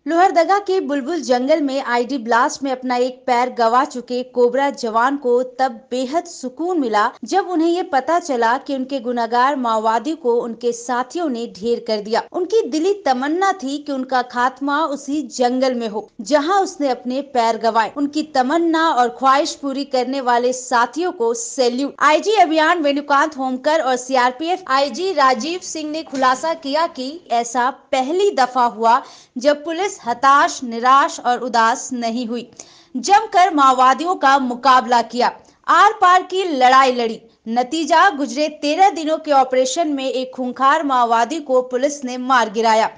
लोहरदगा के बुलबुल जंगल में ID blast में अपना एक पैर गंवा चुके कोबरा जवान को तब बेहद सुकून मिला जब उन्हें ये पता चला कि उनके गुनहगार माओवादी को उनके साथियों ने ढेर कर दिया। उनकी दिली तमन्ना थी कि उनका खात्मा उसी जंगल में हो जहां उसने अपने पैर गंवाए। उनकी तमन्ना और ख्वाहिश पूरी करने वाले साथियों को सैल्यूट। आईजी अभियान वेणुकांत होमकर और सीआरपीएफ आईजी राजीव सिंह ने खुलासा किया कि ऐसा पहली दफा हुआ जब पुलिस हताश, निराश और उदास नहीं हुई। जमकर माओवादियों का मुकाबला किया, आर पार की लड़ाई लड़ी। नतीजा, गुजरे 13 दिनों के ऑपरेशन में एक खूंखार माओवादी को पुलिस ने मार गिराया।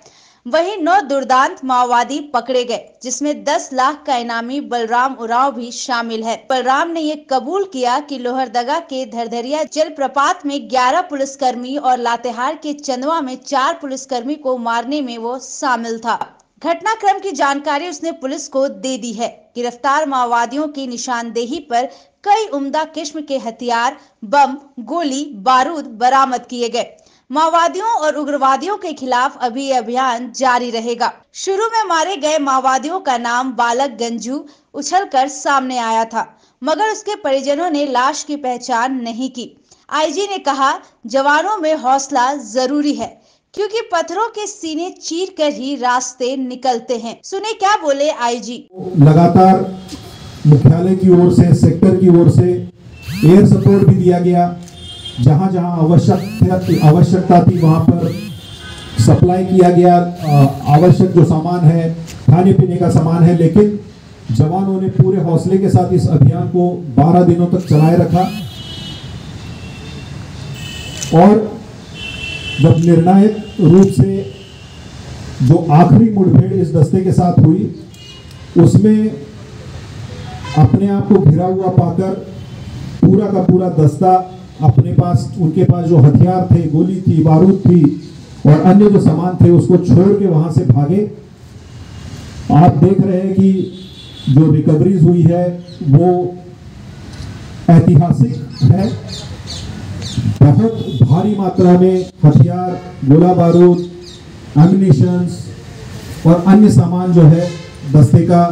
वहीं 9 दुर्दांत माओवादी पकड़े गए, जिसमें 10 लाख का इनामी बलराम उरांव भी शामिल है। बलराम ने ये कबूल किया कि लोहरदगा के धरधरिया जलप्रपात में 11 पुलिसकर्मी और लातेहार के चंदवा में 4 पुलिसकर्मी को मारने में वो शामिल था। घटनाक्रम की जानकारी उसने पुलिस को दे दी है। गिरफ्तार माओवादियों की निशानदेही पर कई उम्दा किस्म के हथियार, बम, गोली, बारूद बरामद किए गए। माओवादियों और उग्रवादियों के खिलाफ अभी अभियान जारी रहेगा। शुरू में मारे गए माओवादियों का नाम बालक गंजू उछलकर सामने आया था, मगर उसके परिजनों ने लाश की पहचान नहीं की। आईजी ने कहा, जवानों में हौसला जरूरी है, क्योंकि पत्थरों के सीने चीर कर ही रास्ते निकलते हैं। सुने क्या बोले आईजी। लगातार मुख्यालय की ओर से, सेक्टर की ओर से एयर सपोर्ट भी दिया गया। जहां जहां आवश्यकता थी वहां पर सप्लाई किया गया। आवश्यक जो सामान है, खाने पीने का सामान है, लेकिन जवानों ने पूरे हौसले के साथ इस अभियान को 12 दिनों तक चलाए रखा। और जब निर्णायक रूप से जो आखिरी मुठभेड़ इस दस्ते के साथ हुई, उसमें अपने आप को घिरा हुआ पाकर पूरा का पूरा दस्ता अपने पास, उनके पास जो हथियार थे, गोली थी, बारूद थी और अन्य जो सामान थे, उसको छोड़ के वहां से भागे। आप देख रहे हैं कि जो रिकवरीज हुई है वो ऐतिहासिक है। बहुत भारी मात्रा में हथियार, गोला बारूद, एम्युनिशंस और अन्य सामान जो है दस्ते का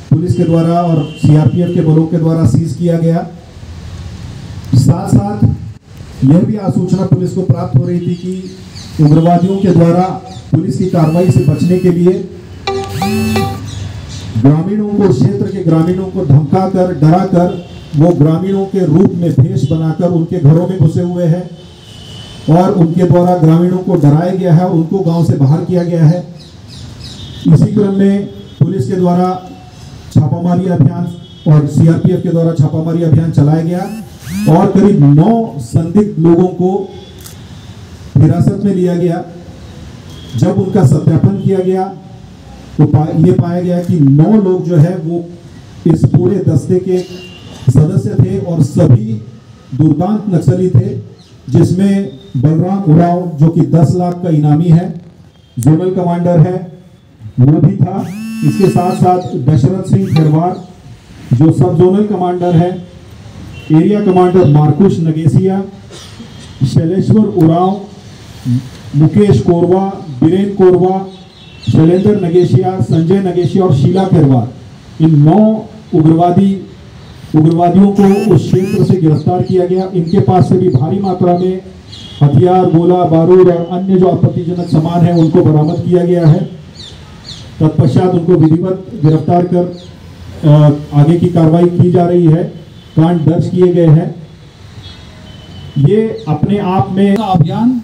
पुलिस के द्वारा और सीआरपीएफ के बलों के द्वारा सीज किया गया। साथ साथ यह भी आसूचना पुलिस को प्राप्त हो रही थी कि उग्रवादियों के द्वारा पुलिस की कार्रवाई से बचने के लिए ग्रामीणों को, क्षेत्र के ग्रामीणों को धमकाकर, डराकर, वो ग्रामीणों के रूप में भेष बनाकर उनके घरों में घुसे हुए हैं और उनके द्वारा ग्रामीणों को डराया गया है, उनको गांव से बाहर किया गया है। इसी क्रम में पुलिस के द्वारा छापामारी अभियान और सीआरपीएफ के द्वारा छापामारी अभियान चलाया गया और करीब 9 संदिग्ध लोगों को हिरासत में लिया गया। जब उनका सत्यापन किया गया तो ये पाया गया कि 9 लोग जो है वो इस पूरे दस्ते के सदस्य थे और सभी दुर्दांत नक्सली थे, जिसमें बलराम उरांव जो कि 10 लाख का इनामी है, जोनल कमांडर है, वो भी था। इसके साथ साथ दशरथ सिंह खरवार जो सब जोनल कमांडर है, एरिया कमांडर मार्कुश नगेसिया, शैलेश्वर उरांव, मुकेश कोरवा, बीरेन कोरवा, शैलेंद्र नगेशिया, संजय नगेशिया और शीला खरवार, इन 9 उग्रवादियों को उस क्षेत्र से गिरफ्तार किया गया। इनके पास से भी भारी मात्रा में हथियार, गोला बारूद और अन्य जो आपत्तिजनक सामान है उनको बरामद किया गया है। तत्पश्चात उनको विधिवत गिरफ्तार कर आगे की कार्रवाई की जा रही है। कांड दर्ज किए गए हैं। ये अपने आप में अभियान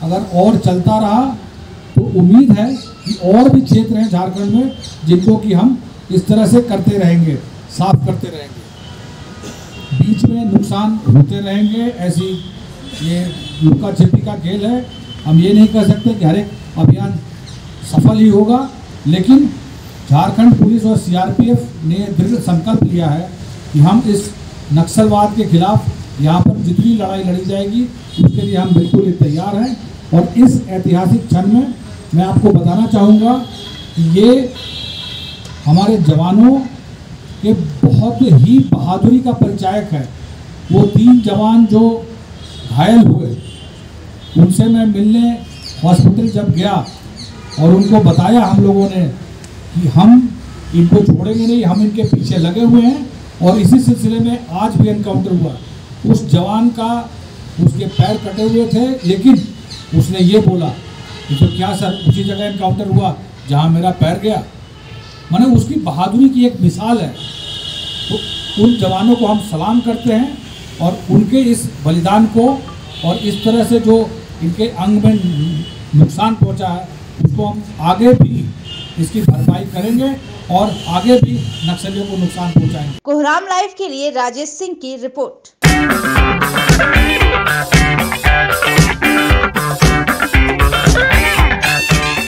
अगर और चलता रहा तो उम्मीद है कि और भी क्षेत्र हैं झारखंड में जिनको कि हम इस तरह से करते रहेंगे, साफ करते रहेंगे। बीच में नुकसान होते रहेंगे, ऐसी ये लुका छिपी का खेल है। हम ये नहीं कह सकते कि हर एक अभियान सफल ही होगा, लेकिन झारखंड पुलिस और सीआरपीएफ ने दृढ़ संकल्प लिया है कि हम इस नक्सलवाद के खिलाफ यहाँ पर जितनी लड़ाई लड़ी जाएगी उसके लिए हम बिल्कुल तैयार हैं। और इस ऐतिहासिक क्षण में मैं आपको बताना चाहूँगा कि ये हमारे जवानों के बहुत ही बहादुरी का परिचायक है। वो 3 जवान जो घायल हुए, उनसे मैं मिलने हॉस्पिटल जब गया और उनको बताया हम लोगों ने कि हम इनको छोड़ेंगे नहीं, हम इनके पीछे लगे हुए हैं। और इसी सिलसिले में आज भी एनकाउंटर हुआ। उस जवान का, उसके पैर कटे हुए थे, लेकिन उसने ये बोला कि तो क्या सर, उसी जगह एनकाउंटर हुआ जहां मेरा पैर गया। माने उसकी बहादुरी की एक मिसाल है। तो उन जवानों को हम सलाम करते हैं और उनके इस बलिदान को और इस तरह से जो इनके अंग में नुकसान पहुंचा है उसको हम आगे भी इसकी भरपाई करेंगे और आगे भी नक्सलियों को नुकसान पहुंचाएंगे। कोहराम लाइव के लिए राजेश सिंह की रिपोर्ट।